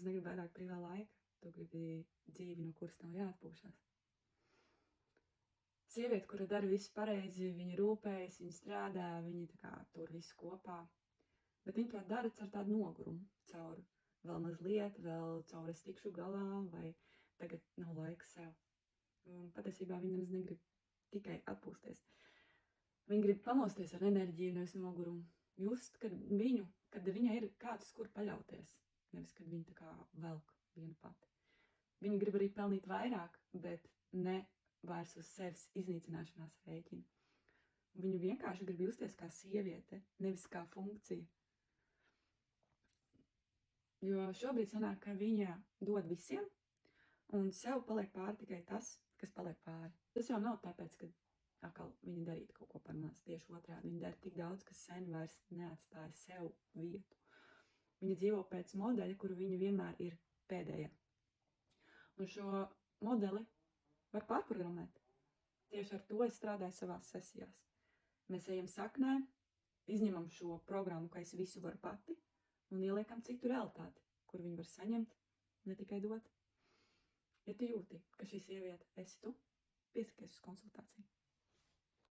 negribi vairāk brīvā laika, tu gribi dzīvi, no kuras nav jāatpūšas. Sieviete, kura dara visu pareizi, viņa rūpējas, viņa strādā, viņa tā kā tur visu kopā. Bet viņa to dara caur tādu nogurumu, caur vēl mazliet, vēl caur es tikšu galā, vai tagad nav laiks sev. Un patiesībā viņa nemaz negrib tikai atpūsties. Viņa grib pamosties ar enerģiju, nevis nogurumu. Just, kad viņai ir kāds, kur paļauties, nevis kad viņa tā kā velk vienu pati. Viņa grib arī pelnīt vairāk, bet ne vairs uz sevis iznīcināšanās rēķina. Viņa vienkārši grib justies kā sieviete, nevis kā funkcija. Jo šobrīd sanāk, ka viņa dod visiem, un sev paliek pāri tikai tas, kas paliek pāri. Tas jau nav tāpēc, ka atkal viņa darītu kaut ko par maz. Tieši otrādi, viņa dara tik daudz, ka sen vairs neatstāja sev vietu. Viņa dzīvo pēc modeļa, kuru viņa vienmēr ir pēdējā. Un šo modeli var pārprogrammēt. Tieši ar to es strādāju savās sesijās. Mēs ejam saknē, izņemam šo programmu, ka es visu varu pati, un ieliekam citu realitāti, kur viņi var saņemt, ne tikai dot. Ja tu jūti, ka šī sieviete esi tu, piesakies uz konsultāciju.